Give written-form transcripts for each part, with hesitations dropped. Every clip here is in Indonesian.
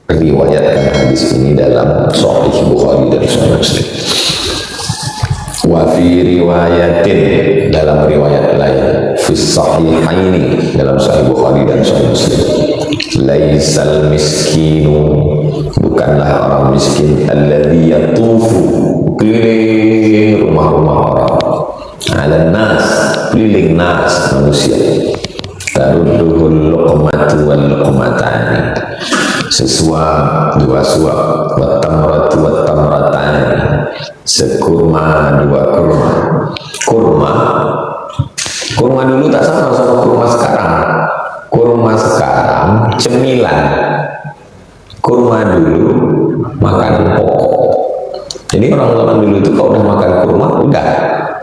meriwayatkan hadis ini dalam Sahih Bukhari dan Sahih Muslim. Wa fi riwayatin, dalam riwayat lain, fi sahihaini, dalam Sahih Bukhari dan Sahih Muslim, laisal miskinu, bukanlah orang miskin, alladhi yatufu, keliling rumah-rumah orang, ala nas, keliling nas, manusia, tarudduhul luqmatu wal luqmatani, sesuap dua suap, wat tamratu wat tamratani, sekurma dua kurma. Kurma dulu tak sama kurma sekarang. Kurma sekarang cemilan, kurma dulu makanan pokok. Jadi orang dulu itu kalau udah makan kurma, udah.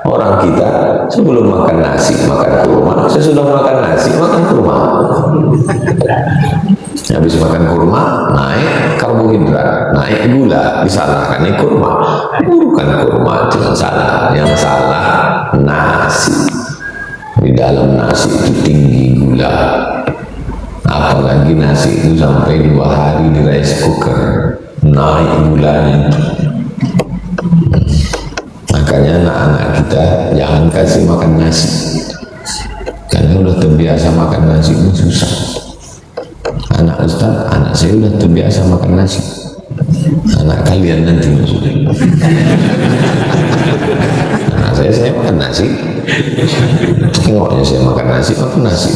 Orang kita sebelum makan nasi makan kurma, sesudah makan nasi makan kurma. Habis makan kurma naik karbohidrat, naik gula, disalahkan ini kurma. Bukan kurma itu yang salah, yang salah nasi. Di dalam nasi itu tinggi gula, apalagi nasi itu sampai 2 hari di rice cooker, naik gulanya. Makanya anak-anak kita jangan kasih makan nasi, karena udah terbiasa makan nasi itu susah. Anak Ustaz, anak saya udah terbiasa makan nasi. Anak kalian nanti maksudnya. Anak saya makan nasi. Tengoknya saya makan nasi,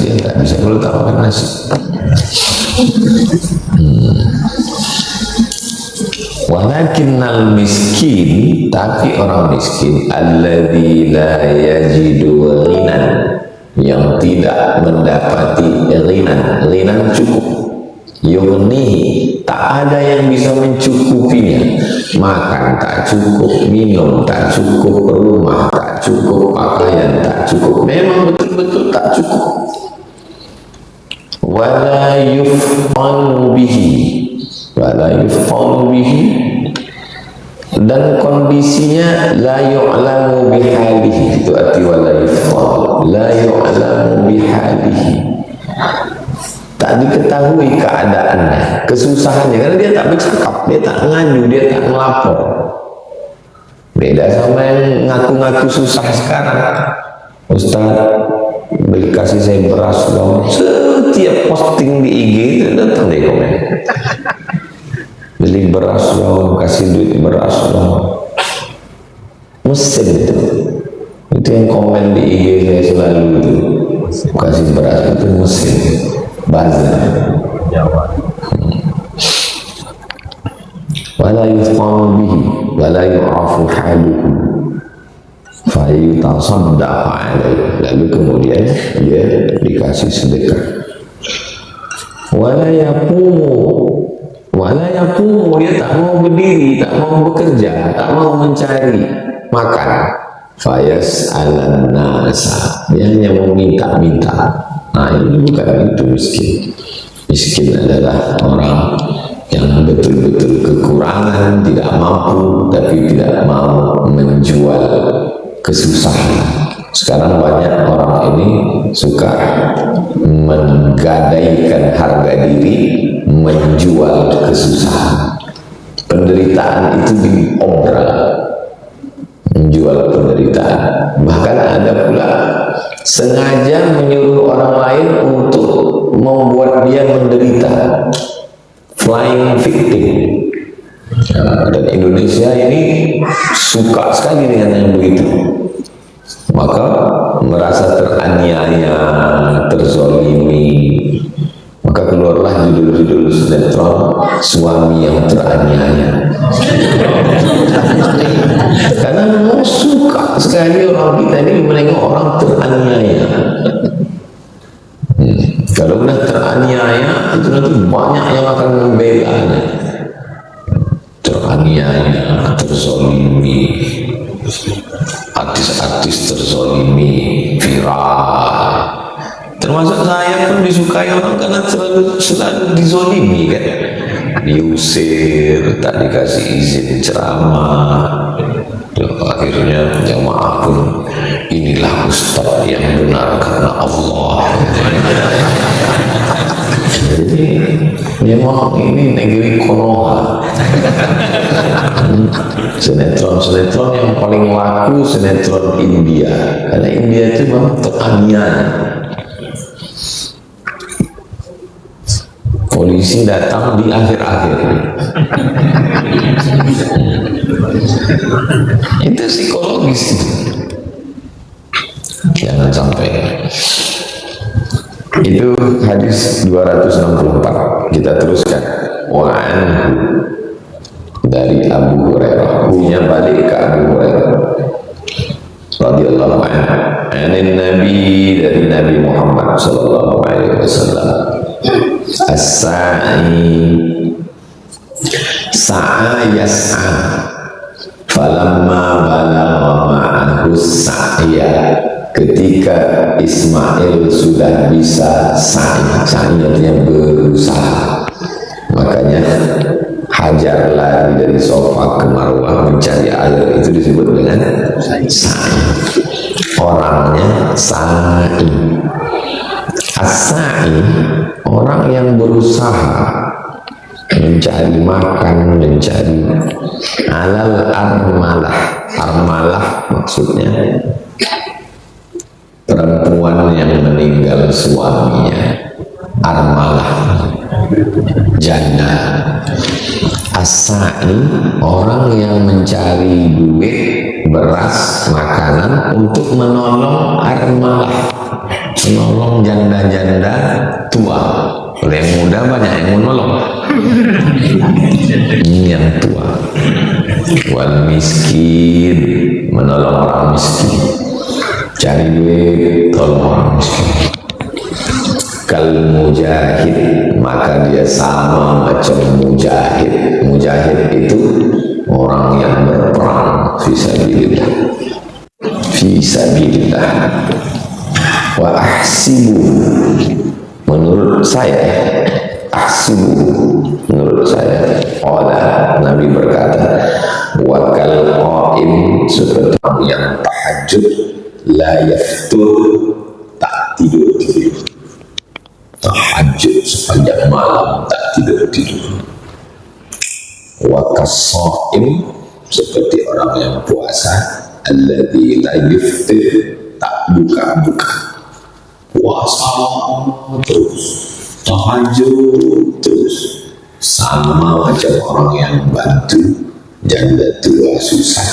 dia nggak bisa kalau tak makan nasi. Walakinnal miskin, tapi orang miskin, alladzi la yajidu ghinan, yang tidak mendapati ghinan cukup, yughnihi, tak ada yang bisa mencukupinya, makan tak cukup, minum tak cukup, rumah tak cukup, pakaian tak cukup, memang betul-betul tak cukup. Wala yuf'alu bihi, dan kondisinya la yu'lamu bihalihi, itu arti wala yuf'al, la yu'lamu bihalihi, tak diketahui keadaannya, kesusahannya, karena dia tak bercakap, dia tak ngadu, dia tak ngelapor. Beda sama yang ngaku-ngaku susah sekarang. Ustaz, beli kasih saya beras dong, setiap posting di IG itu datang deh komen, beli beras dong, kasih duit beras dong. Mesin itu yang komen di IG saya selalu itu, kasih beras itu mesin bazar. Wala yufqamu bihi wala yu'rafu haluhu fa yutasaddaqa alaihi, lalu kemudian dia dikasih sedekah. Wala yaqumu, dia tak mau berdiri, tak mau bekerja, tak mau mencari makan. Fayas alan nasa, dia hanya mau minta-minta. Nah, ini bukan itu miskin. Miskin adalah orang yang betul-betul kekurangan, tidak mampu, tapi tidak mau menjual kesusahan. Sekarang banyak orang ini suka menggadaikan harga diri, menjual kesusahan. Penderitaan itu diobral, menjual penderitaan. Bahkan ada pula sengaja menyuruh orang lain untuk membuat dia menderita, flying victim. Dan Indonesia ini suka sekali dengan yang begitu. Maka merasa teraniaya, terzolimi, maka keluarlah judul-judul sinetron suami yang teraniaya. Karena memang suka sekali orang kita ini menengok orang teraniaya. Kalau udah teraniaya, itu nanti banyak yang akan membelanya. Teraniaya, terzolimi, artis-artis terzolimi, viral. Termasuk saya pun disukai orang karena selalu dizolimi kan, diusir, tak dikasih izin ceramah. Akhirnya jamaah pun, inilah ustaz yang benar karena Allah. Jadi memang ini negeri Konoha. Sinetron yang paling laku sinetron India, karena India itu memang pertanian. Polisi datang di akhir-akhir. Itu psikologis itu. Jangan sampai. Itu hadis 264. Kita teruskan. Wa'an dari Abu Hurairah. Punya balik ke Abu Hurairah radhiyallahu anhu. Anin Nabi, dari Nabi Muhammad sallallahu alaihi wasallam. As-sa'i sa'a yas'a falamma balagha ma'ahu sa'ya, ketika Ismail sudah bisa sa'i artinya berusaha, makanya Hajar lari dari Sofa ke Marwah mencari air, itu disebut dengan sa'i. Orangnya sa'i. As-sa'i, orang yang berusaha mencari makan, mencari alal armalah. Armalah maksudnya perempuan yang meninggal suaminya, armalah, janda. As-sa'i, orang yang mencari duit, beras, makanan untuk menolong armalah, menolong janda-janda tua. Kalau yang muda banyak yang menolong, ini yang tua. Wal miskin, menolong orang miskin, cari duit, tolong orang miskin. Kal mujahid, maka dia sama macam mujahid. Mujahid itu orang yang berperang fisabilillah, fisabilillah. Wa ahsibu, menurut saya, ahsibu, menurut saya, Allah Nabi berkata, wa kal qaim, seperti orang yang tahajud, la yaftur, tak tidur. Tahajud sepanjang malam, tak tidur. Wa kas-shaim, seperti orang yang puasa, alladzi la yaftir, tak buka-buka. Puasa terus, tahajud terus, sama macam orang yang bantu janda tua susah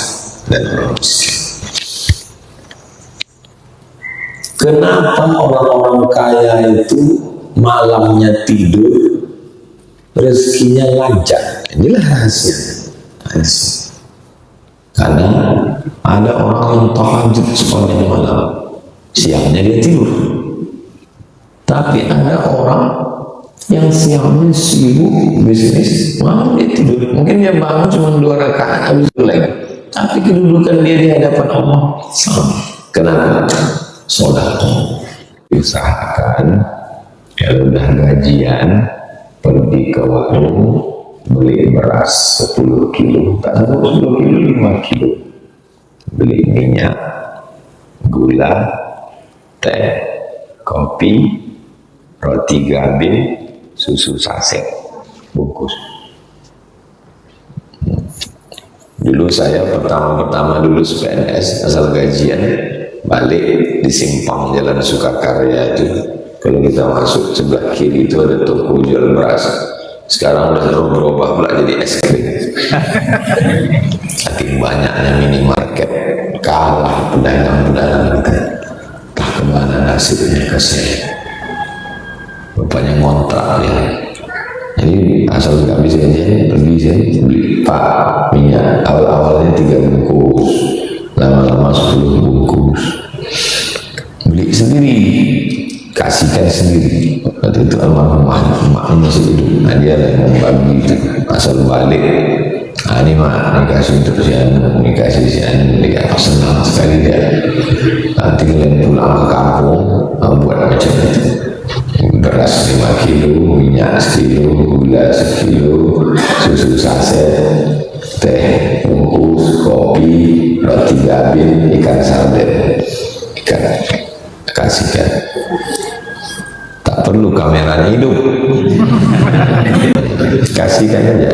dan orang miskin. Kenapa orang-orang kaya itu malamnya tidur, rezekinya lancar? Inilah rahasia. Karena ada orang yang tahajud sepanjang malam, siangnya dia tidur. Tapi ada orang yang siangnya sibuk bisnis, malam dia tidur. Mungkin dia bangun cuma 2 rakaat habis itu lagi. Tapi kedudukan dia di hadapan Allah sama. Kenapa? Sedekah. Usahakan kalau udah gajian pergi ke warung beli beras 10 kilo, tak sampai 10 kilo, 5 kilo, beli minyak, gula, teh, kopi, roti gabin, susu saset bungkus. Dulu saya pertama dulu PNS, asal gajian balik di simpang Jalan Sukakarya itu, kalau kita masuk sebelah kiri itu ada toko jual beras. Sekarang udah berubah pula jadi es krim. Saking banyaknya minimarket, kalah pedagang-pedagang kita. Tak kemana nasibnya ke saya. Bapaknya ngontrak ya. Jadi asal nggak bisa gajian, pergi saya beli pak minyak. Awal-awalnya 3 bungkus, lama-lama 10 bungkus. Beli sendiri, kasihkan sendiri. Waktu itu almarhumah emaknya masih hidup, nah dia yang membagi itu. Asal balik, ini mak, ini kasih untuk si anu, ini kasih si anu, ini kasih, senang sekali dia. Nanti kalian pulang ke kampung, buat macam itu. Beras 5 kilo, minyak 1 kilo, gula 1 kilo, susu saset, teh bungkus, kopi, roti gabin, ikan sarden, ikan kasihkan. tak perlu kameranya hidup, kasihkan aja.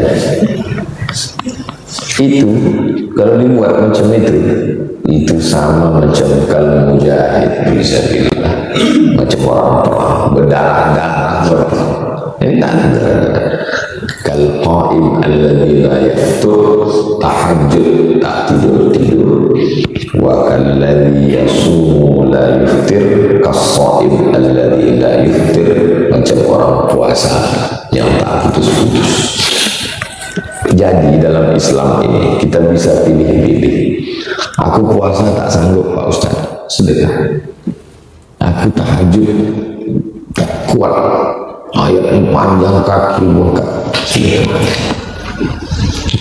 Itu kalau dibuat macam itu sama macam kalau mujahid fisabilillah, macam orang perang berdarah-darah berperang. Ini tak ada. Kal qaim alladzi la yaftur, tahajud tak tidur, wa kalladzi yasumu la yuftir, kas-shaim alladzi la yuftir, macam orang puasa yang tak putus-putus. Jadi dalam Islam ini kita bisa pilih-pilih. Aku puasa tak sanggup Pak Ustaz, sedekah. Aku tahajud tak kuat, ayatnya panjang kaki bengkak, sedekah.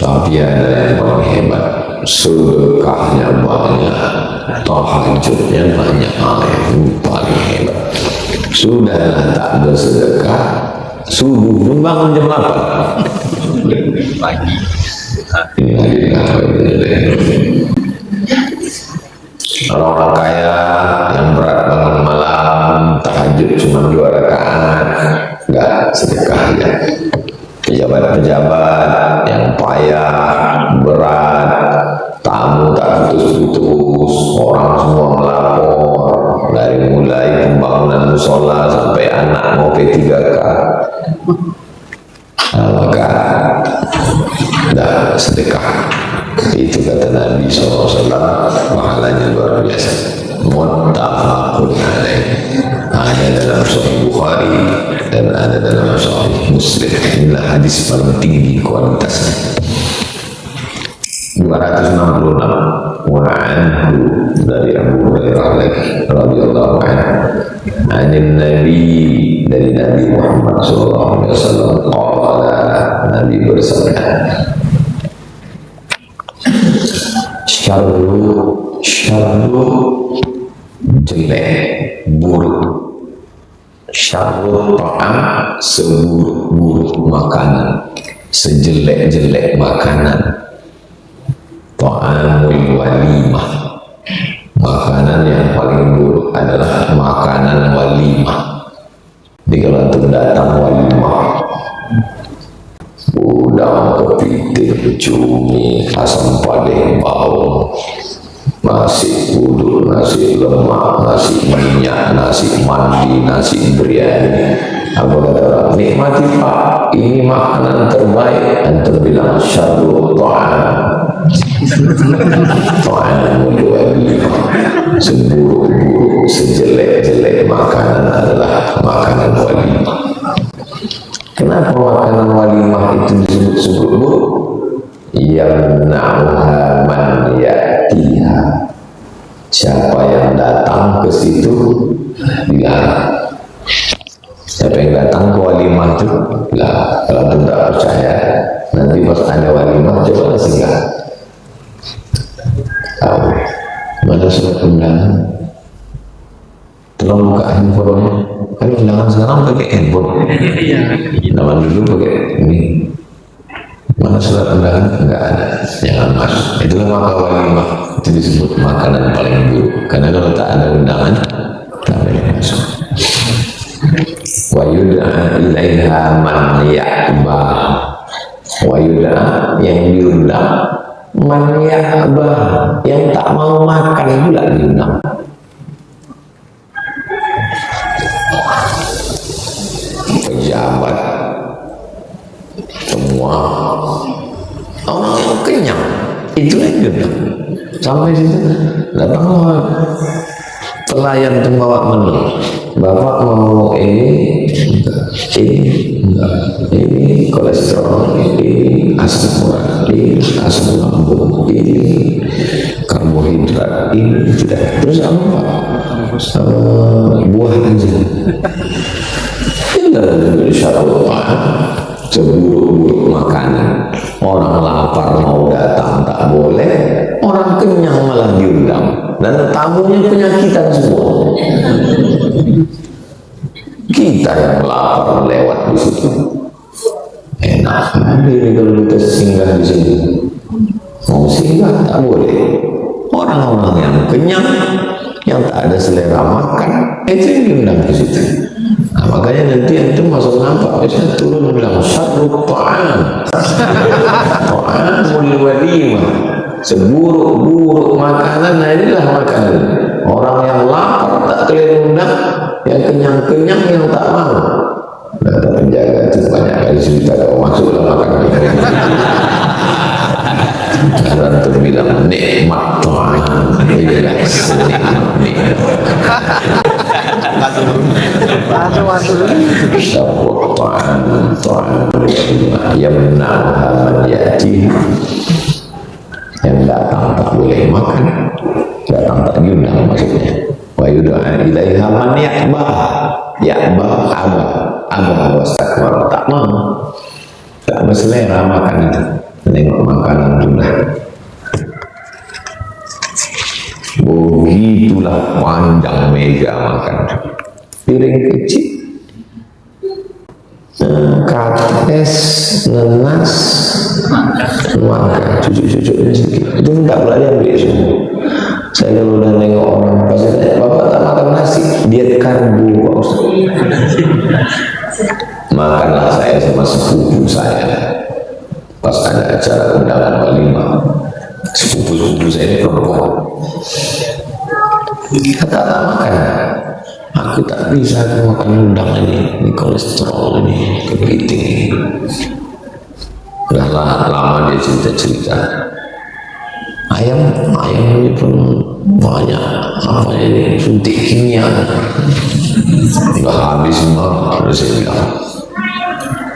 Tapi ada yang paling hebat, sedekahnya banyak, tahajudnya banyak, yang paling hebat. Sudahlah tak bersedekah, subuh bangun jam 8 pagi. Orang-orang kaya yang berat bangun malam, tahajud cuma 2 rakaat, enggak sedekah ya. Pejabat-pejabat yang payah, berat, tamu tak putus-putus, orang semua melapor, dari mulai pembangunan musola sampai anak mau P3K. Maka dah sedekah. Itu kata Nabi SAW, pahalanya luar biasa. Muttafaqun alaih. Ada dalam Sahih Bukhari dan ada dalam Sahih Muslim. Inilah hadis paling tinggi kualitasnya. 266. Wa anhu, dari Abu Hurairah lagi radhiyallahu anhu, anin Nabi, dari Nabi Muhammad SAW, qala, Nabi bersabda, syarru jelek, buruk, syarru ta'am, seburuk-buruk makanan, sejelek-jelek makanan, ta'amul walimah, makanan yang paling buruk adalah makanan walimah. Jadi kalau itu datang walimah, udang, kepiting, cumi, asam padeh, bau, nasi uduk, nasi lemak, nasi minyak, nasi mandi, nasi biryani. Apa kata, nikmati Pak, ini makanan terbaik. Antum bilang syarru ta'am, ta'amul walimah, seburuk-buruk, sejelek-jelek makanan adalah makanan walimah. Kenapa makanan walimah itu disebut buruk? Yang na'uha man ya'tiha, siapa yang datang ke situ dilarang. Siapa yang datang ke walimah itu lah, kalau tidak percaya nanti pas ada walimah coba singgah. Tahu mana surat undangan? Tolong buka handphone-nya. Kan undangan sekarang pakai handphone. Zaman dulu pakai ini. Mana surat undangan? Enggak ada, jangan masuk. Itulah maka walimah itu disebut makanan paling buruk. Karena kalau tak ada undangan, tak boleh masuk. Wa yud'a ilaiha man ya'ba, wa yud'a, yang diundang, man ya'ba, yang tak mau makan pula diundang. Pejabat semua orang yang kenyang itu yang diundang. Sampai situ datanglah pelayan pembawa menu. Bapak mau ini enggak, ini kolesterol, ini asam urat, ini asam lambung, ini karbohidrat, ini tidak. Terus apa Pak? Buah aja. Insyaallah seburuk-buruk makanan. Orang lapar mau datang tak boleh, orang kenyang malah diundang, dan tamunya penyakitan semua. Kita yang lapar lewat di situ, enak ini kalau kita singgah di sini. Mau singgah tak boleh. Orang-orang yang kenyang yang tak ada selera makan, itu yang diundang ke situ. Nah, makanya nanti itu masuk nampak biasanya turun bilang syarrut ta'am ta'amul walimah, seburuk-buruk makanan. Nah inilah makanan orang yang lapar tak kalian undang, yang kenyang-kenyang yang tak mau. Nah, penjaga itu banyak kali cerita kalau masuklah makanan. Karena itu bilang nikmat Tuhan, inilah senikmat syarrut ta'am ta'amul walimah yamna'uha man ya'ti, yang datang tak boleh makan, datang tak diundang maksudnya. Wa yud'a ilaiha man ya'bah abah wastakbar, tak mau, tak berselera makan itu. Tengok makanan sudah begitulah panjang meja makan, piring kecil, kates, nenas, makan, cucuk-cucuknya sedikit. Itu enggak pula dia ambil semua. Saya kalau udah nengok orang pasir, bapak tak makan nasi, diet karbo Pak Ustaz. Makanlah saya sama sepupu saya. Pas ada acara undangan walimah, sepupu-sepupu saya ini perempuan. Kata tak makan, aku tak bisa makan undangan ini kolesterol ini, kepiting ini. Udah lama dia cerita-cerita. Ayam ini pun banyak apa ini suntik kimia. Udah habis semua. Terus saya bilang,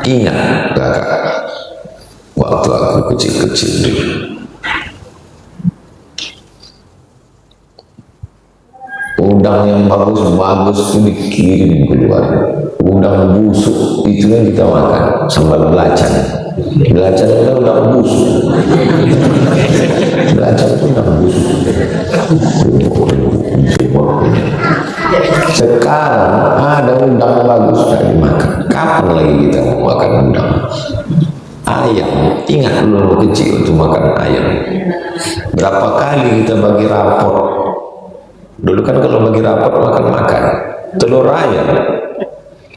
ingat kakak, waktu aku kecil-kecil dulu, udang yang bagus-bagus itu dikirim keluar. Udang busuk itu yang kita makan, sambal belacan. Belacan itu udang busuk. Belacan itu udang busuk. Sekarang ada udang bagus tak dimakan. Kapan lagi kita mau makan udang? Ayam, ingat dulu kecil untuk makan ayam. Berapa kali kita bagi rapor? Dulu kan kalau bagi rapor makan telur ayam.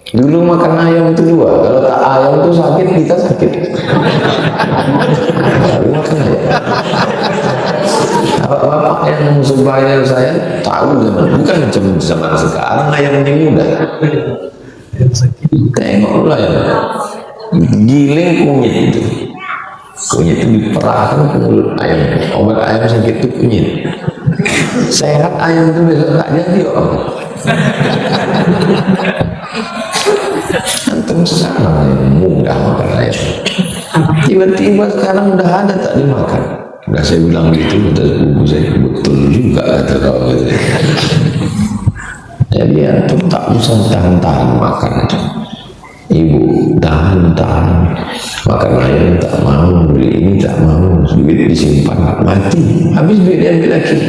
Dulu makan ayam itu 2. Kalau tak ayam itu sakit, kita sakit. Makan ayam. Bapak yang supaya saya tahu bukan zaman sekarang ayam ini mudah. Tengoklah ya, giling kunyit itu. Kunyit itu diperahkan ke mulut ayam. Obat ayam sakit itu kunyit. Sehat ayam itu besok tak jadi orang. Antum sana mudah makan ayam. Tiba-tiba sekarang udah ada tak dimakan. Udah saya bilang gitu, kata ibu saya, betul juga kata kau. Jadi antum tak usah tahan-tahan makan. Ibu tahan-tahan makan ayam tak mau, beli ini tak mau, duit disimpan mati, habis duit diambil lagi.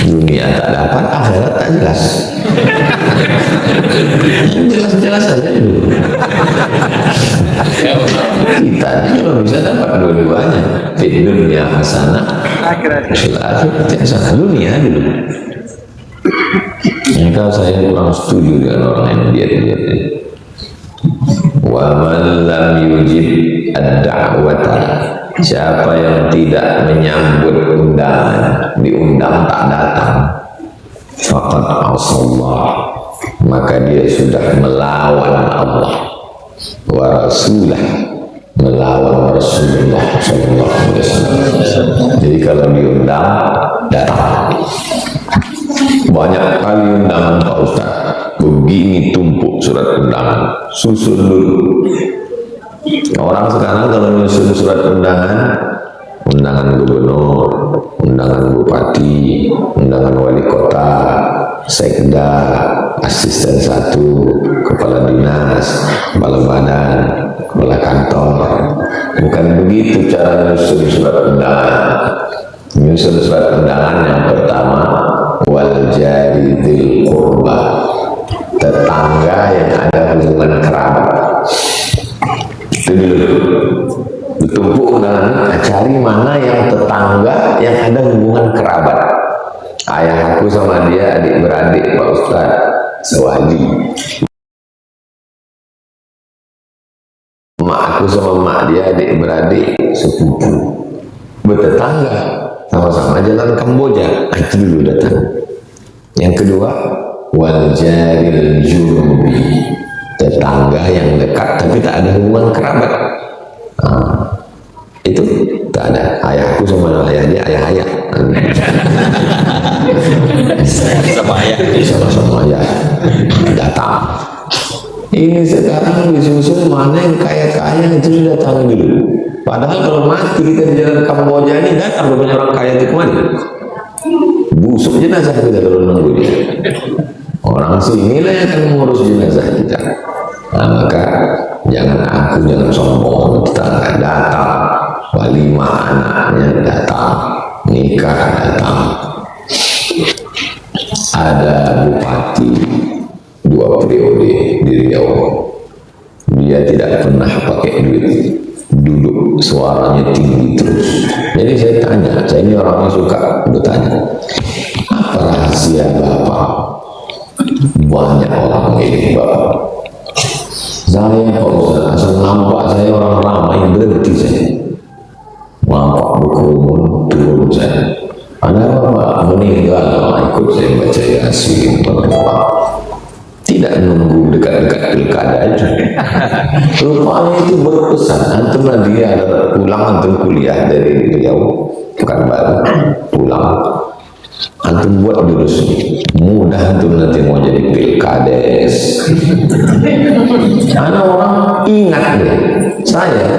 Dunia tak dapat, akhirat tak jelas. Jelas-jelas saja dulu. Kita kalau bisa dapat dua-duanya, di dunia hasanah, akhirat hasanah. Dunia dulu. Maka saya kurang setuju dengan orang yang diet-diet ini. Wa man lam yujib ad-da'wata, siapa yang tidak menyambut undangan, diundang tak datang, faqad asallah, maka dia sudah melawan Allah wa rasulah, melawan Rasulullah sallallahu alaihi wasallam. Jadi kalau diundang datang. Banyak kali undangan Pak Ustaz, begini tumpuk surat undangan, susun dulu. Orang sekarang kalau menyusun surat undangan, undangan gubernur, undangan bupati, undangan wali kota, sekda, asisten 1, kepala dinas, kepala badan, kepala kantor. Bukan begitu cara menyusun surat undangan. Menyusun surat undangan yang pertama, wal jari dzil qurba, tetangga yang ada hubungan kerabat. Itu dulu ditumpuk undangan, cari mana yang tetangga yang ada hubungan kerabat. sewali. Mak aku sama mak dia adik-beradik sepupu, bertetangga, sama-sama jalan Kamboja. Itu dulu datang. Yang kedua, wal jaril junubi, tetangga yang dekat tapi tak ada hubungan kerabat. Itu tak ada. Ayahku sama ayah dia ayah sama ayah, sama ayah datang. Ini sekarang disusul mana yang kaya-kaya itu sudah datang dulu. Padahal kalau mati kita di jalan Kamboja ini datang banyak orang kaya itu kemana? Busuk jenazah kita kalau nunggu dia. Orang sinilah yang akan mengurus jenazah kita. Nah, maka jangan sombong, kita akan datang, walimah anaknya datang, nikah datang. Ada bupati 2 periode di Riau, dia tidak pernah pakai duit, duduk suaranya tinggi terus. Jadi saya tanya, saya ini orangnya suka bertanya, apa rahasia Bapak? Banyak orang milik Bapak. Saya Pak Ustaz, asal nampak saya orang ramai berhenti saya. Nampak berkerumun turun saya. Ada Bapak meninggal, ikut saya baca Yasin Bapak. Tidak nunggu dekat-dekat pilkada aja. Rupanya itu berpesan. Antum dia pulang, antum kuliah dari Riau, bukan baru pulang. Antum buat dulu mudah antum nanti mau jadi pilkades. Karena orang ingat deh, saya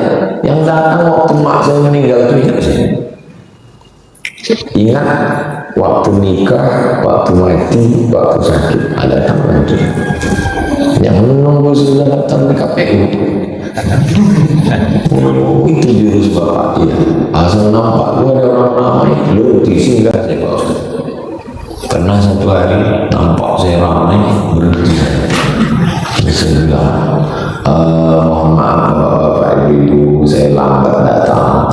yang datang waktu mak saya meninggal itu ingat saya. Ingat waktu nikah, waktu mati, waktu sakit, ada tamu itu yang menunggu sudah datang di KPU. Oh, itu jurus Bapak ya. Asal nampak lu ada orang ramai, lu singgah saya Pak Ustaz. Karena satu hari nampak saya ramai, berhenti saya bilang, mohon maaf Bapak Ibu, saya lambat datang.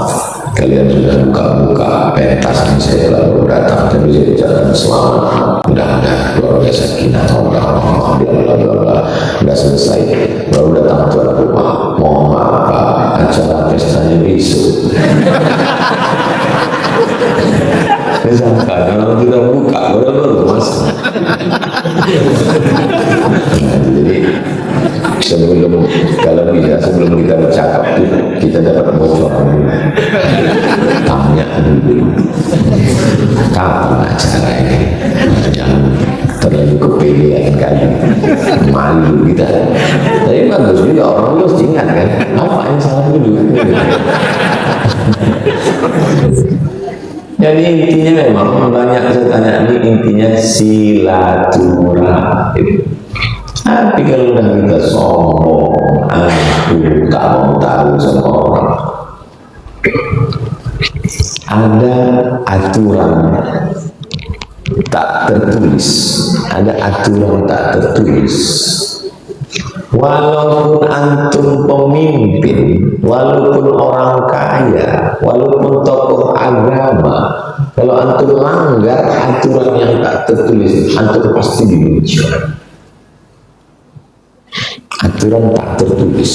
Kalian sudah buka-buka pentasan saya lalu datang, tapi saya ucapkan selamat, mudah-mudahan keluarga sakinah Allah udah selesai, baru datang tuan rumah, mohon maaf Pak, acara pestanya besok. Disangka kalau sudah buka baru masuk. Nah, jadi sebelum kita bercakap kita dapat bocoran dulu. Tanya dulu kapan acara ini, jangan terlalu kepedean kali, malu kita. Tapi bagus juga orang harus ingat kan apa yang salah dulu. Jadi intinya memang banyak saya tanya ini, intinya silaturahim. Tapi kalau udah kita sombong, aku tak mau tahu sama orang. Ada aturan tak tertulis, ada aturan tak tertulis. Walaupun antum pemimpin, walaupun orang kaya, walaupun tokoh agama, kalau antum langgar aturan yang tak tertulis, antum pasti dibenci. Aturan tak tertulis.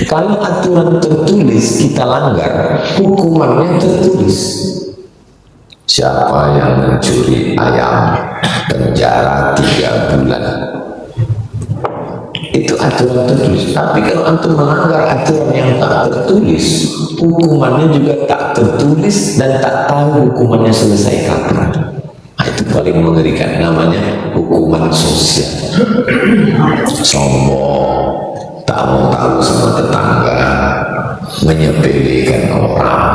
Kalau aturan tertulis kita langgar, hukumannya tertulis. Siapa yang mencuri ayam, penjara 3 bulan. Itu aturan tertulis. Tapi kalau antum melanggar aturan yang tak tertulis, hukumannya juga tak tertulis dan tak tahu hukumannya selesai kapan. Itu paling mengerikan, namanya hukuman sosial. Sombong, tak mau tahu sama tetangga, menyepelekan orang.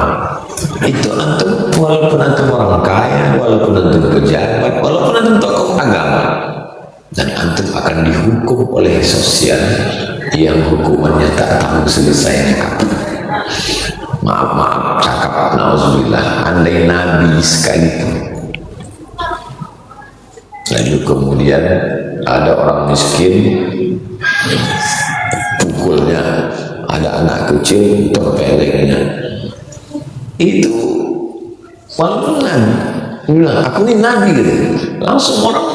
Itu antum, walaupun antum orang kaya, walaupun antum pejabat, walaupun antum tokoh agama, dan antum akan dihukum oleh sosial yang hukumannya tak tahu selesainya kapan. Maaf cakap, nauzubillah, andai Nabi sekalipun, lalu kemudian ada orang miskin, pukulnya, ada anak kecil, terpelengnya, itu walaupun Nabi bilang, aku ini Nabi gitu, langsung orang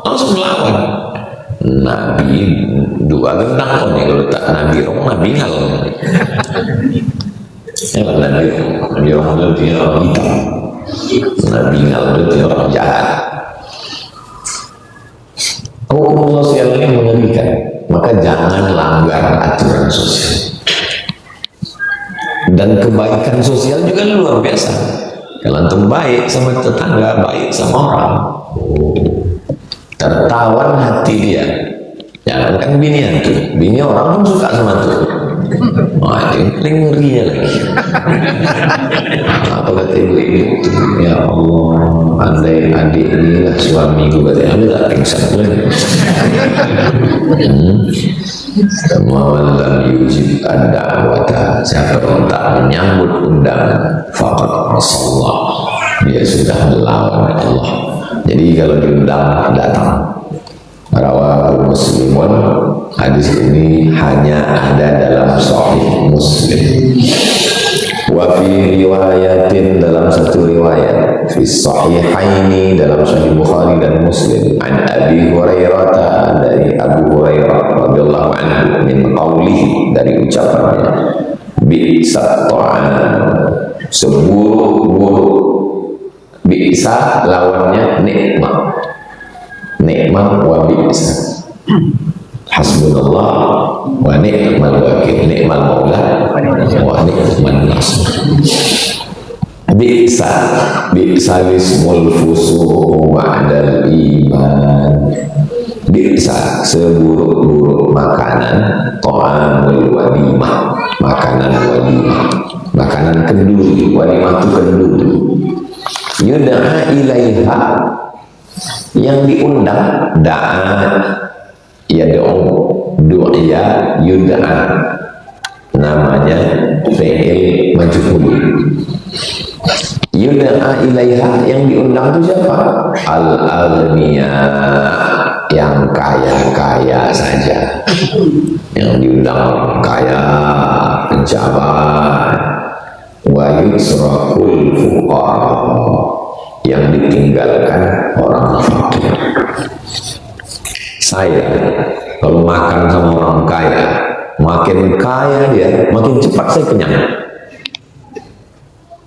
langsung melawan. Nabi dua gendang kok nih kalau tak Nabi Nabi ngal. Ya Nabi orang dia orang hitam. Nabi ngal dia orang jahat. Hukum sosial ini mengerikan, maka jangan langgar aturan sosial. Dan kebaikan sosial juga luar biasa. Kalau antum baik sama tetangga, baik sama orang, tertawan hati dia. Jangan kan bini antum, bini orang pun suka sama antum. Wah, ini paling ngerinya lagi. Apa kata ibu-ibu? Ya Allah, andai adik inilah suamiku, katanya ada tak pingsan pun. Mawalam yujib ad-da'wata, siapa yang tak menyambut undangan faqad rasulullah, dia sudah melawan Allah. Jadi kalau diundang datang. Rawahu Muslimun, hadis ini hanya ada dalam Sahih Muslim. Wa fi riwayatin, dalam satu riwayat, fi sahihaini, dalam Sahih Bukhari dan Muslim, an Abi Hurairah, dari Abu Hurairah radhiyallahu anhu, min qawlihi, dari ucapannya, bi'sa ta'an, seburuk-buruk. Bi'sa lawannya nikmat, nikmat wa bi'sa. Hasbunallah wa ni'mal wakil, ni'mal maula wa ni'mal nasir. Bi'sa, bi'sa ismul fusuq ba'dal iman. Bi'sa, seburuk-buruk makanan, ta'amul walimah, makanan walimah, makanan kenduri. Walimah itu kenduri. Yud'a ilaiha, yang diundang, da'a, ya du'a, yud'a, namanya fi'il majhul. Yud'a ilaiha, yang diundang itu siapa? Al-aghniya, yang kaya-kaya saja. Yang diundang kaya, pejabat. Wa yusrakul fuqara, yang ditinggalkan orang fakir. Saya kalau makan sama orang kaya, makin kaya dia, makin cepat saya kenyang.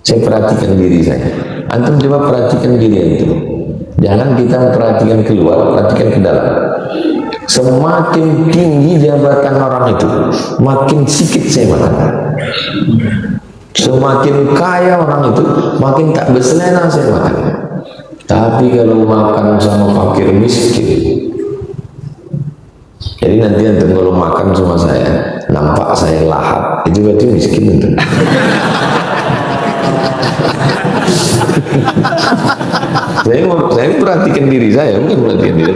Saya perhatikan diri saya. Antum coba perhatikan diri itu. Jangan kita perhatikan keluar, perhatikan ke dalam. Semakin tinggi jabatan orang itu, makin sedikit saya makan. Semakin kaya orang itu, makin tak berselera saya makan. Tapi kalau makan sama fakir miskin, jadi nanti antum kalau makan sama saya, nampak saya lahap, itu berarti miskin antum. Saya perhatikan diri saya, bukan perhatikan diri.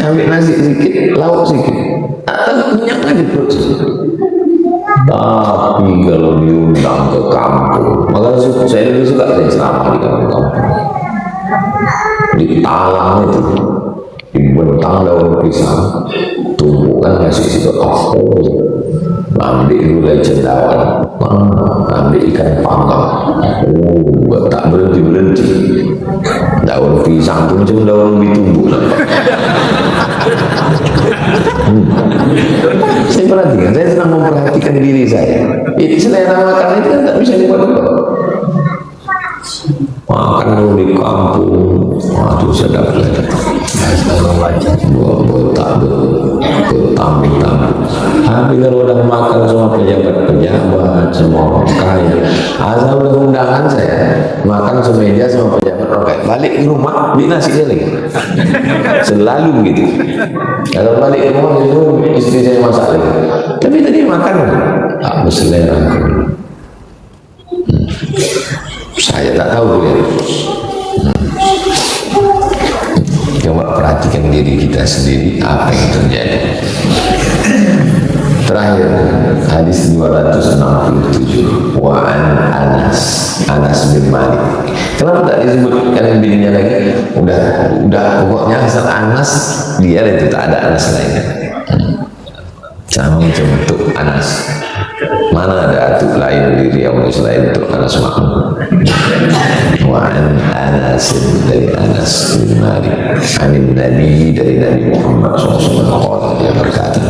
Ambil nasi sedikit, lauk sedikit, atau minyak lagi perut. Tapi kalau diundang ke kampung, maka saya lebih suka saya ceramah di kampung. Di talang itu, dibentang daun pisang, tumpukan ngasih situ, ambil gulai cendawan, ambil ikan panggang, tak berhenti. Daun pisang itu macam daun ubi tumbuh nampak. Saya perhatikan, saya senang memperhatikan diri saya. Selera makan itu kan tak bisa dibuat-buat. Makan dulu di kampung, waduh sedap lagi. Tamu-tamu. Tapi kalau udah makan sama pejabat-pejabat, sama orang kaya, asal udah undangan saya makan semeja sama pejabat orang kaya, balik ke rumah beli nasi dia lagi. Selalu begitu. Kalau balik ke rumah istri saya masak lagi. Tapi tadi makan tak berselera. Saya tak tahu ya. Coba perhatikan diri kita sendiri, apa yang terjadi. Terakhir, hadis 267, wa an Anas bin Malik. Kenapa tak disebut yang bininya lagi? Udah pokoknya asal Anas dia, itu tak ada Anas lainnya. Sama macam untuk Anas. Mana ada atuk lain di Riau selain untuk Anas Makmum. Wa'an Anas dari Anas bin Malik, anin Nabi dari Nabi Muhammad SAW, yang berkata,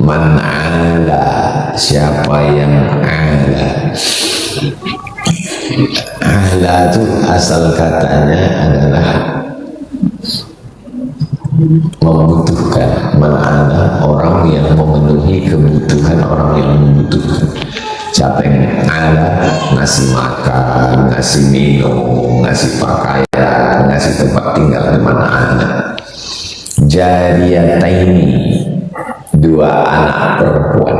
man ala, siapa yang ala. Ala itu asal katanya adalah membutuhkan. Mana orang yang memenuhi kebutuhan orang yang membutuhkan. Siapa yang ada ngasih makan, ngasih minum, ngasih pakaian, ngasih tempat tinggal di mana ada. Jariyataini, dua anak perempuan.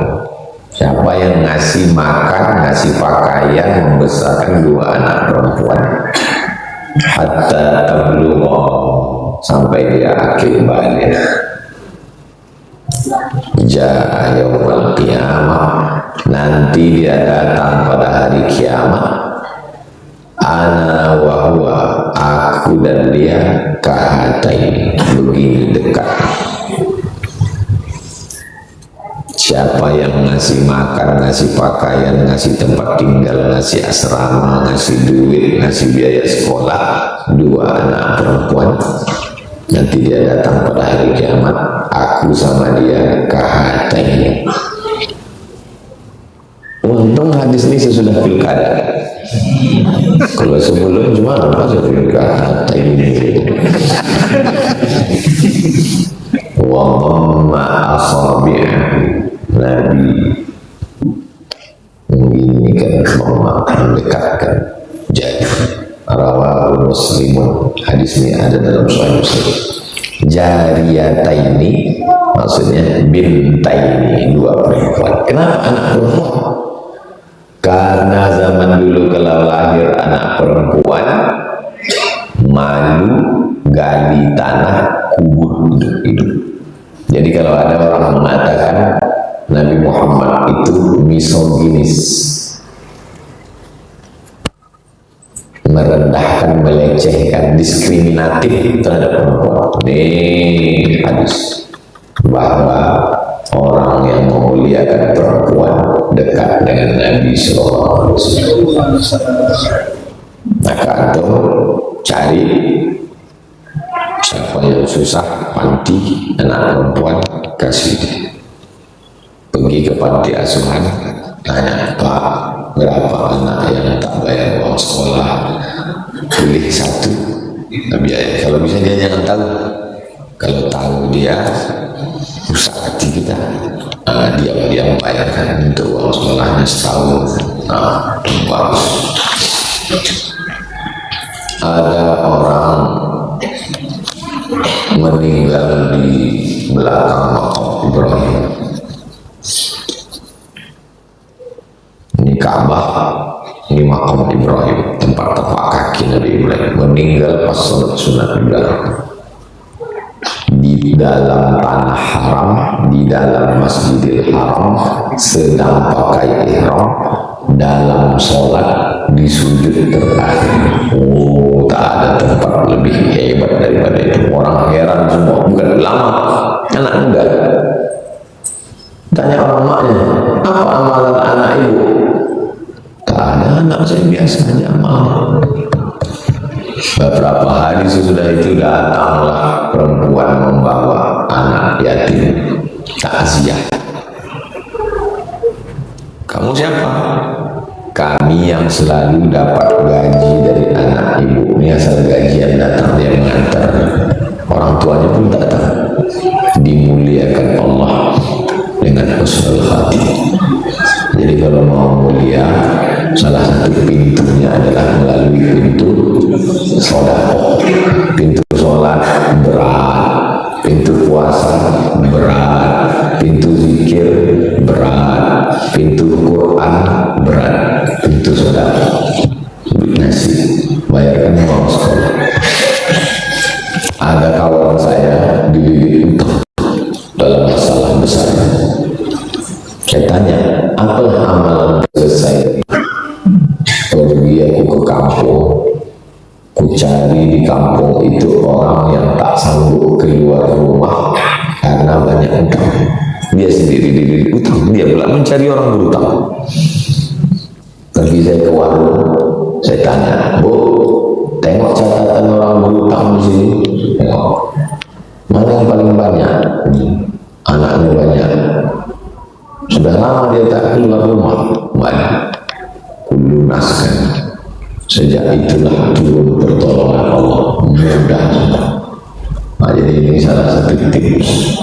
Siapa yang ngasih makan, ngasih pakaian, membesarkan dua anak perempuan. Hatta tablugha, sampai dia akhir balik. Ja'a yaumul qiyamah, nanti dia datang pada hari kiamat. Ana wa huwa, aku dan dia kahatain, begini dekat. Siapa yang ngasih makan, ngasih pakaian, ngasih tempat tinggal, ngasih asrama, ngasih duit, ngasih biaya sekolah dua anak perempuan, nanti dia datang pada hari kiamat, aku sama dia kahatain. Untung hadis ini sesudah pilkada. Kalau sebelum cuma apa sudah kahatain ini. Wa dhamma asabi'ahu, Nabi menginginkan mendekatkan jari. Rawahu Muslimun, hadis ini ada dalam Sahih Muslim. Jariyataini maksudnya bintaini, dua perempuan. Kenapa anak perempuan? Karena zaman dulu kalau lahir anak perempuan, malu gali tanah, kubur hidup. Jadi kalau ada orang mengatakan Nabi Muhammad itu misoginis, merendahkan, melecehkan, diskriminatif terhadap perempuan. Ini hadis bahwa orang yang memuliakan perempuan dekat dengan Nabi SAW. Maka antum cari siapa yang susah panti anak perempuan, kasih. Pergi ke panti asuhan, tanya, Pak, berapa anak yang tak bayar uang sekolah? Pilih satu, biaya. Kalau bisa dia jangan tahu. Kalau tahu dia rusak hati kita. Dia membayarkan untuk uang sekolahnya setahun. Bagus. Ada orang meninggal di belakang makam Ibrahim. Ini Ka'bah, ini makam Ibrahim, tempat tapak kaki Nabi Ibrahim. Meninggal pas sholat sunat di belakang. Di dalam tanah haram, di dalam Masjidil Haram, sedang pakai ihram, dalam sholat di sujud terakhir. Oh, tak ada tempat lebih hebat daripada itu. Orang heran semua, bukan ulama, anak muda. Tanya orang maknya, apa amalan anak ibu? Tak ada, anak saya biasa aja amal. Beberapa hari sesudah itu datanglah perempuan membawa anak yatim takziah. Kamu siapa? Kami yang selalu dapat gaji dari anak ibu. Ini asal gajian datang, dia mengantar. Orang tuanya pun datang. Dimuliakan Allah dengan husnul khatimah. Jadi kalau mau mulia, salah satu pintunya adalah melalui pintu sedekah. Pintu sholat berat, pintu puasa berat, pintu zikir berat, pintu Quran berat, pintu sedekah nasi, bayarkan uang sekolah. Ada kawan saya dididik untuk dalam masalah besar. Saya tanya, apalah amalan selesai? Pergi aku ke kampung, ku cari di kampung itu orang yang tak sanggup keluar rumah karena banyak utang. dia sendiri diberi utang, dia pula mencari orang berutang. Pergi saya ke warung, saya tanya, Bu, tengok catatan orang berutang di sini. Tengok, mana yang paling banyak? Anaknya banyak. Sudah lama dia tak keluar rumah. Banyak. Kulunaskan. Sejak itulah turun pertolongan Allah. Mudah. Nah, jadi ini salah satu tips.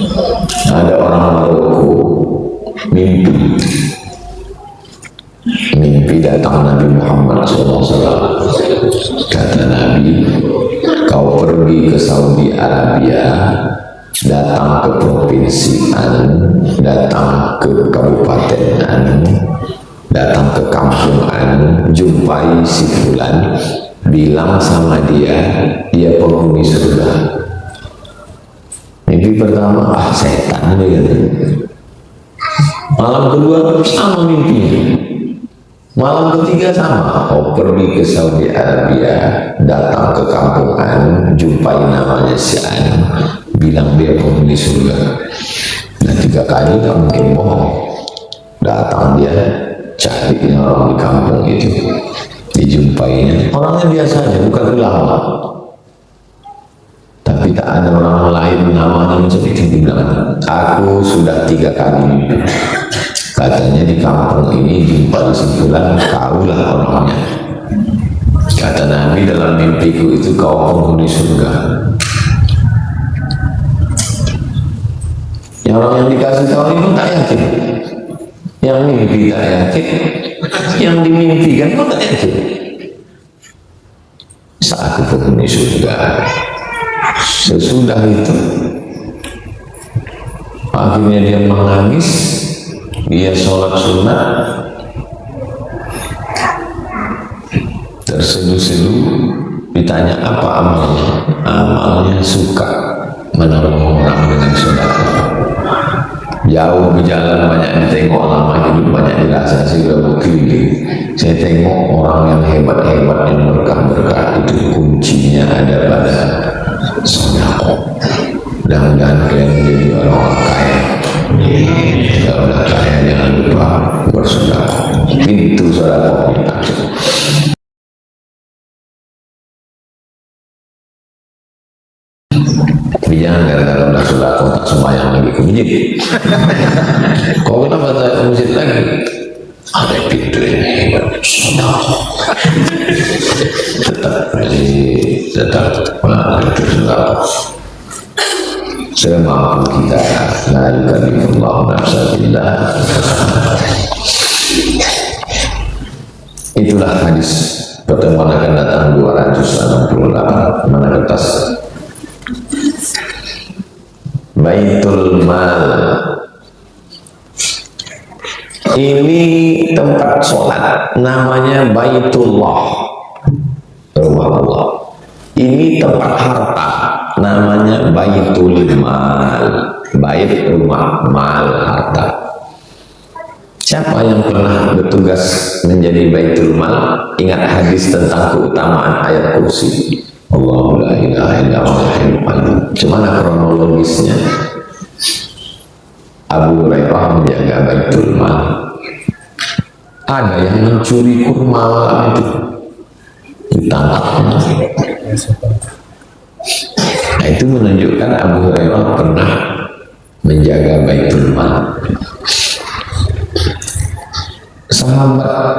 Ada orang Maroko mimpi datang Nabi Muhammad SAW. Kata Nabi, kau pergi ke Saudi Arabia, datang ke provinsi Anu, datang ke kabupaten Anu, datang ke kampung Anu, jumpai si fulan, bilang sama dia penghuni surga. Mimpi pertama, setan dia. Malam kedua sama mimpinya. Malam ketiga sama, kau pergi ke Saudi Arabia, datang ke kampung Anu, jumpai namanya si Anu, bilang dia penghuni surga. Nah 3 kali tak mungkin bohong. Datang dia, cari orang di kampung itu, dijumpainya. Orangnya biasa aja, bukan ulama. Tapi tak ada orang lain namanya macam itu. Dibilang, aku sudah 3 kali mimpi. Katanya di kampung ini jumpa kesimpulan kaulah orangnya. Kata Nabi, dalam mimpiku itu kau penghuni surga. Yang orang yang dikasih tahu itu tak yakin. Yang mimpi tak yakin, yang dimimpikan pun tak yakin. Saat aku penghuni surga. Sesudah itu akhirnya dia menangis, dia sholat sunat, terseduh-seduh, ditanya apa amalnya. Amalnya suka menolong orang dengan sedekah. Jauh berjalan, banyak ditengok, lama hidup banyak dirasa. Saya sudah berkeliling, saya tengok orang yang hebat-hebat, yang berkah-berkah itu kuncinya ada pada sedekah. Mudah-mudahan kalian menjadi orang kaya. Kalau udah kaya jangan lupa bersedekah. Pintu sedekah kita. Tapi jangan gara-gara udah sedekah tak sembahyang lagi ke masjid. Kau kenapa tak ke masjid lagi? Ada pintu ini sedekah. Tetap pintu sedekah. Semampu kita, la yukallifullahu nafsan illa wus'aha. Itulah hadis. Pertemuan akan datang 268. Mana kertas? Baitul Mal. Ini tempat sholat, namanya Baitullah, rumah Allah. Ini tempat harta, namanya Baitul Mal. Bait rumah, mal harta. Siapa yang pernah bertugas menjadi Baitul Mal, ingat hadis tentang keutamaan ayat kursi. Allahu la ilaha illa huwa. Gimana kronologisnya? Abu Hurairah menjaga Baitul Mal. Ada yang mencuri kurma malam itu, ditangkap. Nah, itu menunjukkan Abu Hurairah pernah menjaga Baitul Mal. Sahabat,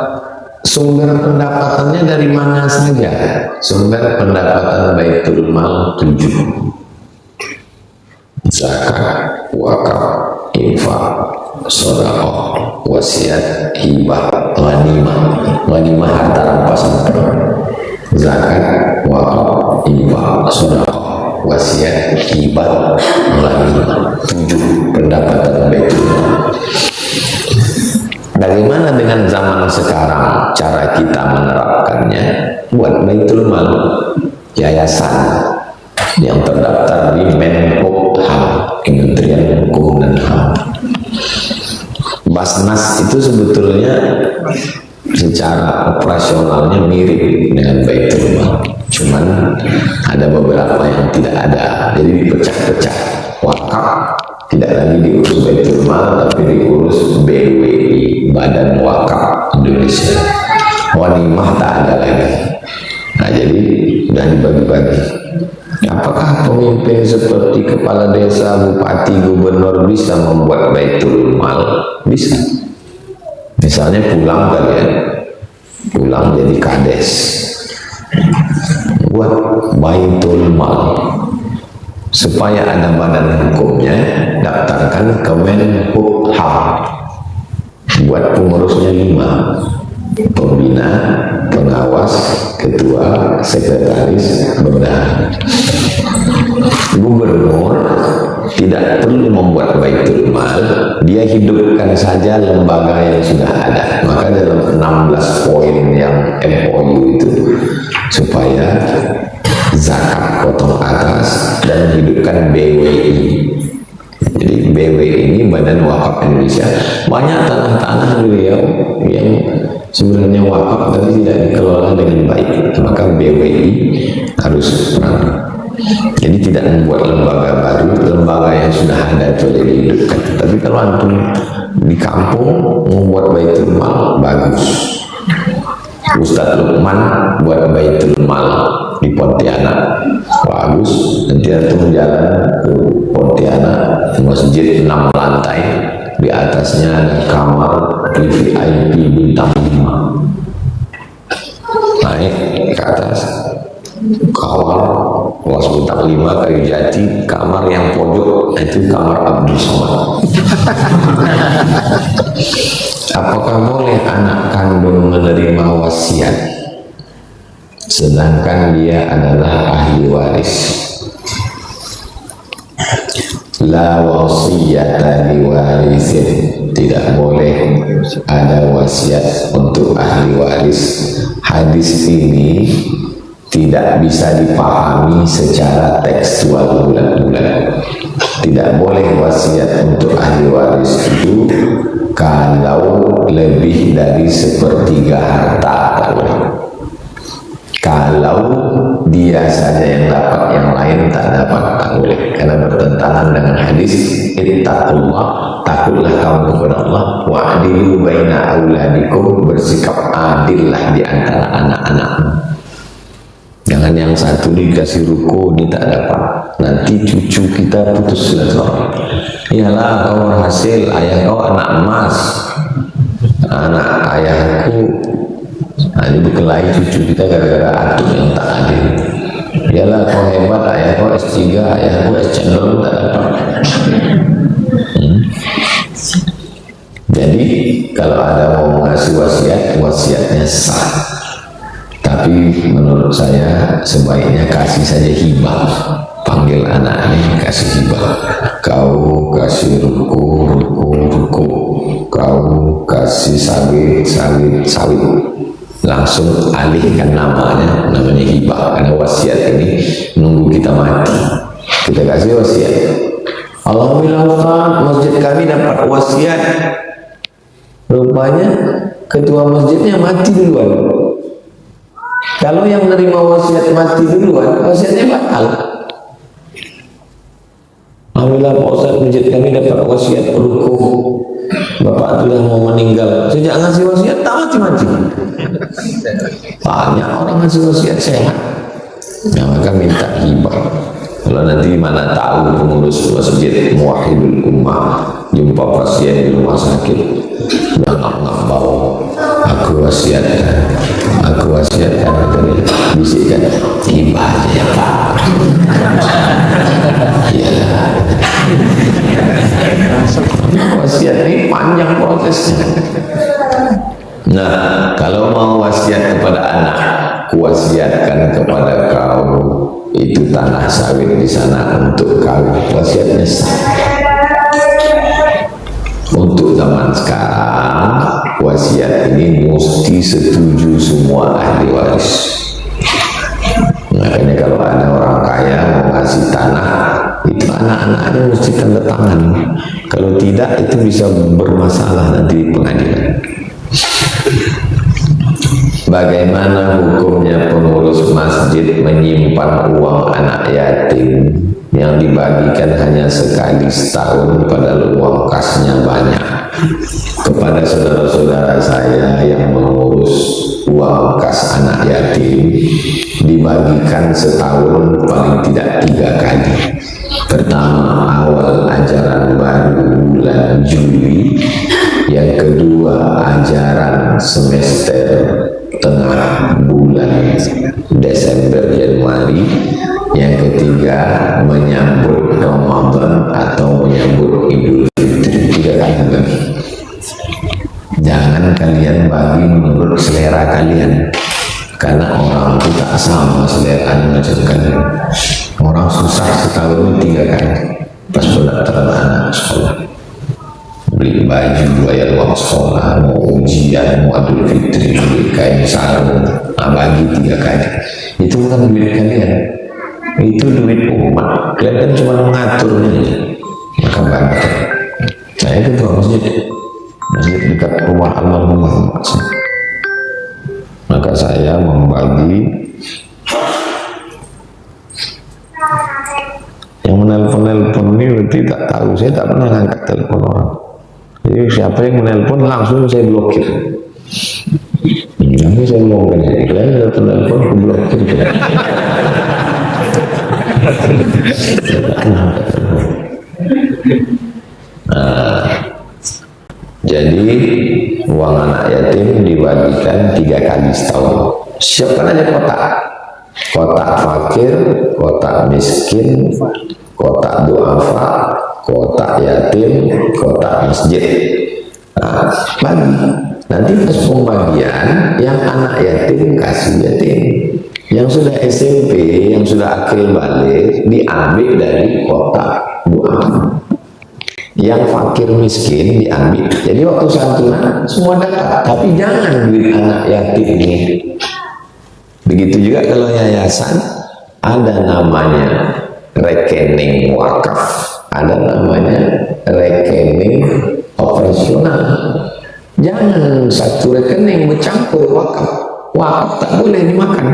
sumber pendapatannya dari mana saja? Sumber pendapatan Baitul Mal 7: zakat, wakaf, infak, sedekah, wasiat, hibah, ghanimah. Ghanimah harta rampasan perang. Zakat, wakaf, infak, sedekah, wasiat, hibah, ghanimah. 7 pendapatan Baitul Mal. Bagaimana dengan zaman sekarang cara kita menerapkannya? Buat Baitul Mal, yayasan yang terdaftar di Menkumham, Kementerian Hukum dan HAM. Basnas itu sebetulnya secara operasionalnya mirip dengan Baitul Mal, cuman ada beberapa yang tidak ada, jadi dipecah-pecah. Wakaf tidak lagi diurus Baitul Mal, tapi diurus BWI, Badan Wakaf Indonesia. Ghanimah tak ada lagi. Nah, jadi sudah dibagi-bagi. Apakah pemimpin seperti kepala desa, bupati, gubernur bisa membuat Baitul Mal? Bisa. Misalnya pulang kalian, pulang jadi kades, buat Baitul Mal. Supaya ada badan hukumnya, daftarkan ke Menkumham. Buat pengurusnya 5: pembina, pengawas, ketua, sekretaris, bendahara. Gubernur tidak perlu membuat Baitul Mal, dia hidupkan saja lembaga yang sudah ada. Maka dalam 16 poin yang MOU itu, supaya zakat potong atas dan hidupkan BWI. Jadi BWI ini Badan Wakaf Indonesia. Banyak tanah-tanah beliau yang sebenarnya wakaf tapi tidak dikelola dengan baik, maka BWI harus perang. Jadi tidak membuat lembaga baru, lembaga yang sudah ada itu dihidupkan. Tapi kalau antum di kampung membuat Baitul Mal, bagus. Ustadz Lukman buat Baitul Mal di Pontianak, bagus. Nanti antum jalan ke Pontianak, masjid 6 lantai, di atasnya ada kamar VIP bintang 5. Naik ke atas, kamar kelas bintang 5 kayu jati, kamar yang pojok itu kamar Abdul Somad. Apakah boleh anak kandung menerima wasiat sedangkan dia adalah ahli waris? La wasiyata liwarisin, tidak boleh ada wasiat untuk ahli waris. Hadis ini tidak bisa dipahami secara tekstual bulat-bulat. Tidak boleh wasiat untuk ahli waris itu kalau lebih dari 1/3 harta. Kalau dia saja yang dapat, yang lain tak dapat, tak boleh, karena bertentangan dengan hadis ittaqullah, takutlah kamu kepada Allah, wa'adilu baina auladikum, bersikap adillah di antara anak-anakmu. Jangan yang satu dikasih ruko, ini tak dapat, nanti cucu kita putus silaturahmi. Iyalah kau berhasil, ayah kau anak emas, anak ayahku. Nah, ini berkelahi cucu kita gara-gara atur yang tak adil. Iyalah kau hebat, ayah kau S3, ayah kau S channel, tak dapat. Jadi kalau ada mau mengasih wasiat, wasiatnya sah. Tapi menurut saya sebaiknya kasih saja hibah. Panggil anak ini kasih hibah. Kau kasih ruko, kau kasih sawit. Langsung alihkan namanya hibah, karena wasiat ini nunggu kita mati. Kita kasih wasiat. Alhamdulillah Ustaz, masjid kami dapat wasiat. Rupanya ketua masjidnya mati duluan. Kalau yang menerima wasiat mati duluan, wasiatnya batal. Alhamdulillah Pak Ustaz, masjid kami dapat wasiat rukuh. Bapak sudah mau meninggal, sejak ngasih wasiat tak mati-mati. Banyak orang ngasih wasiat sehat, ya maka minta hibah. Kalau nanti mana tahu pengurus masjid Muwahhidul Ummah jumpa pasien di rumah sakit, nggak bawa, aku wasiatkan, bisikkan hibah aja ya Pak. Iyalah, wasiat ini panjang prosesnya. Nah, kalau mau wasiat kepada anak, kuwasiatkan kepada kau itu tanah sawit di sana untuk kau, wasiatnya sah. Untuk zaman sekarang, wasiat ini mesti setuju semua ahli waris. Makanya kalau ada orang kaya mau ngasih tanah, itu anak-anaknya mesti tanda tangan. Kalau tidak, itu bisa bermasalah nanti di pengadilan. Bagaimana hukumnya pengurus masjid menyimpan uang anak yatim yang dibagikan hanya sekali setahun padahal uang kasnya banyak. Kepada saudara-saudara saya yang mengurus uang kas anak yatim, dibagikan setahun paling tidak 3 kali. Pertama awal ajaran baru bulan Juli, yang kedua ajaran semester tengah bulan Desember Januari, yang ketiga menyambut Ramadan atau menyambut Idul Fitri. 3 kali bagi. Jangan kalian bagi menurut selera kalian, karena orang itu tak sama selera macam kalian. Orang susah setahun 3 kali pas pendaftaran anak sekolah, beli baju, bayar uang sekolah, mau ujian, mau Idul Fitri, beli kain sarung, bagi 3 kali. Itu bukan duit kalian, itu duit umat. Kalian kan cuma mengaturnya. Maka bagi. Saya ketua masjid dekat rumah almarhum Muhammad. Maka saya membagi. Yang menelpon ini berarti tak tahu, saya tak pernah angkat telepon orang. Jadi siapa yang menelpon langsung saya blokir. Ini saya ngomongkan ya, kalian ada telepon aku blokir. Jadi uang anak yatim dibagikan 3 kali setahun. Siapkan aja kotak fakir, kotak miskin, kotak duafa, kotak yatim, kotak masjid. Nah, bagi. Nanti pas pembagian yang anak yatim kasih yatim, yang sudah SMP, yang sudah akil balik diambil dari kotak duafa, yang fakir miskin diambil. Jadi waktu santunan semua dapat, tapi jangan duit anak yatim ini. Begitu juga kalau yayasan, ada namanya rekening wakaf, ada namanya rekening operasional. Jangan satu rekening bercampur wakaf. Wakaf tak boleh dimakan,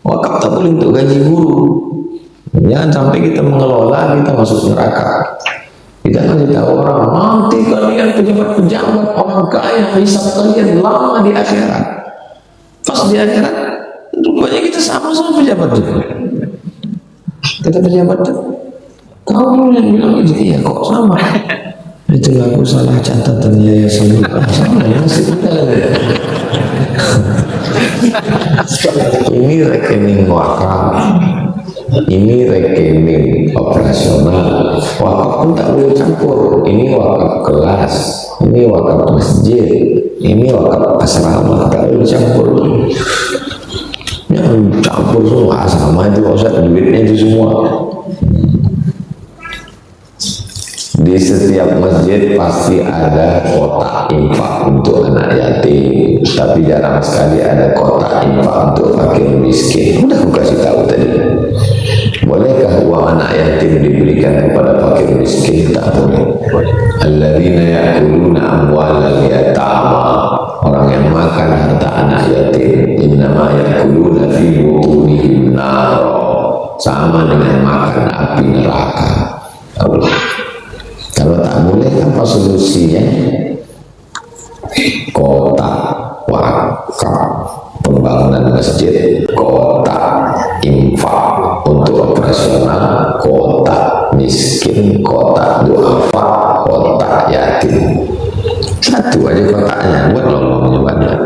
wakaf tak boleh untuk gaji guru. Jangan sampai kita mengelola, kita masuk neraka. Kita kasih tahu orang, nanti kalian pejabat-pejabat orang kaya, hisab kalian lama di akhirat. Pas di akhirat, rupanya kita sama-sama pejabat juga. Kata pejabat itu, kau yang bilang itu, iya kok sama. Itulah aku salah catatan yayasan itu. Sama ya, ini rekening wakaf, ini rekening operasional. Wakaf pun tak boleh campur. Ini wakaf kelas, ini wakaf masjid, ini wakaf asrama, tak boleh campur. Yang campur semua sama itu, Ustaz, duitnya itu semua. Di setiap masjid pasti ada kotak infak untuk anak yatim, tapi jarang sekali ada kotak infak untuk fakir miskin. Udah aku kasih tahu tadi. Bolehkah uang anak yatim diberikan kepada fakir miskin? Tak boleh. Alladzina ya'kuluna amwalal yatama, orang yang makan harta anak yatim, innama ya'kuluna fi butunihim nar, sama dengan makan api neraka. Tak boleh. Kalau tak boleh, apa solusinya? Kotak wakaf pembangunan masjid, kotak infak untuk operasional, kotak miskin, kotak duafa, kotak yatim. Satu aja kotaknya, buat lolongnya banyak.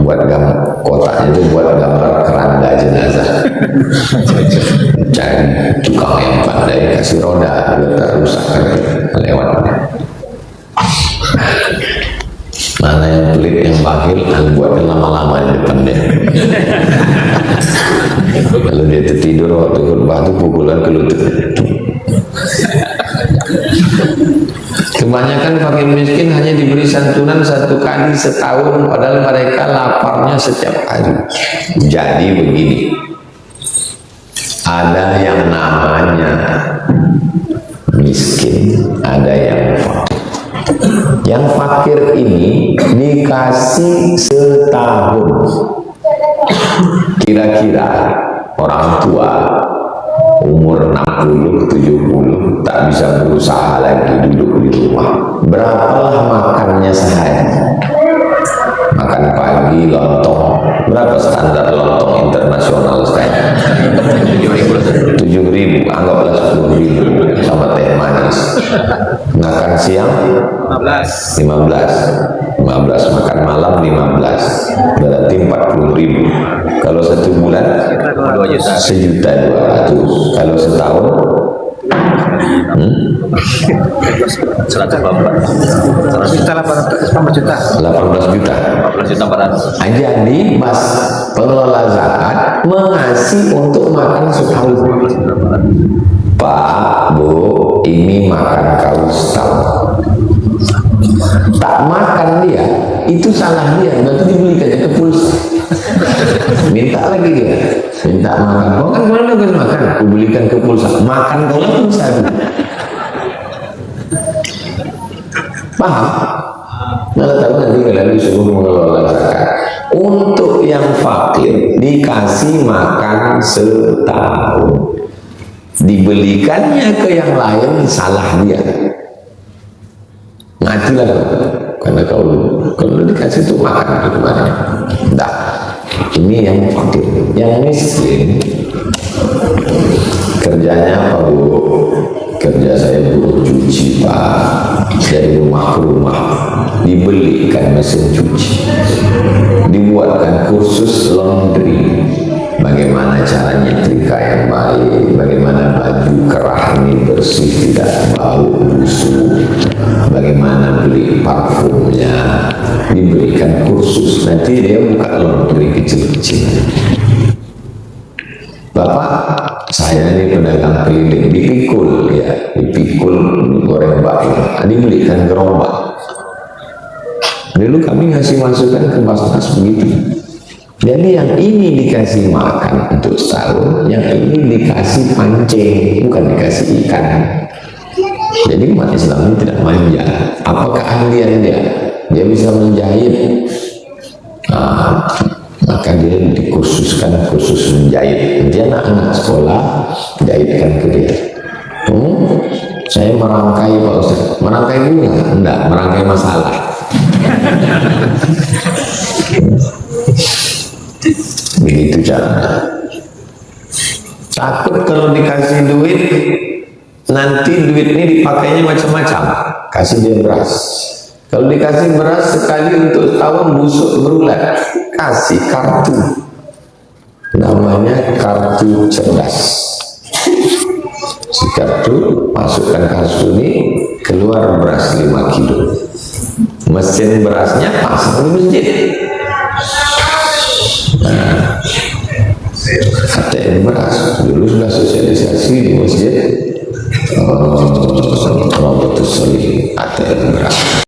Buat gambar kotaknya itu buat gambar keranda jenazah. Cari tukang yang pandai kasih roda biar tak rusak lewat. Mana yang pelit yang bakil, buatkan lama-lama di depan dia. Kalau dia tertidur waktu khutbah itu pukulan ke lutut. Kebanyakan fakir miskin hanya diberi santunan 1 kali setahun, padahal mereka laparnya setiap hari. Jadi begini, ada yang namanya miskin, ada yang fakir. Yang fakir ini dikasih setahun, kira-kira orang tua umur 60, 70 tak bisa berusaha lagi, duduk di rumah. Berapalah makannya sehari? Makan pagi lontong. Berapa standar lontong internasional sekarang? 7.000, anggaplah 10.000 sama teh manis. Makan siang 15, makan malam 15, berarti 40.000. Kalau 1 bulan 1.200.000. Kalau setahun 100 juta. 18 juta. Jadi mas pengelola zakat mengasih untuk makan setahun. Pak, Bu, ini makan kau setahun. Tak makan dia, itu salah dia. Berarti dibelikannya ke pulsa. Minta lagi dia, minta makan. Kau kan mana kan makan? Aku belikan ke pulsa. Makan kau lagi bisa. Paham? Nah, tahu nanti kalian disuruh mengelola zakat. Untuk yang fakir dikasih makan setahun. Dibelikannya ke yang lain, salah dia. Ngajilah karena kalau dikasih itu makan itu mana? Nah, ini yang fakir. Yang miskin kerjanya apa, Bu? Kerja saya buruh cuci, Pak. Dari rumah ke rumah dibelikan mesin cuci, dibuatkan kursus laundry, bagaimana cara nyetrika yang baik, bagaimana baju kerah ini bersih tidak bau busuk, bagaimana beli parfumnya, diberikan kursus. Nanti dia buka laundry kecil-kecil. Bapak, saya ini pedagang keliling, dipikul ya, dipikul goreng bakso, dibelikan gerobak. Dulu kami ngasih masukan ke Basnas begitu. Jadi yang ini dikasih makan untuk setahun, yang ini dikasih pancing, bukan dikasih ikan. Jadi umat Islam ini tidak manja. Apa keahlian dia? Dia bisa menjahit. Maka dia dikhususkan khusus menjahit. Dia anak-anak sekolah jahitkan ke dia. Saya merangkai Pak Ustaz. Merangkai bunga? Enggak, merangkai masalah. Begitu caranya. Takut kalau dikasih duit, nanti duit ini dipakainya macam-macam. Kasih dia beras. Kalau dikasih beras sekali untuk setahun busuk berulat, kasih kartu. Namanya kartu cerdas. Si kartu, masukkan kartu ini, keluar beras 5 kilo. Mesin berasnya pasang di masjid. Nah, ATM beras dulu sudah sosialisasi di masjid. Robotus Solih ATM beras.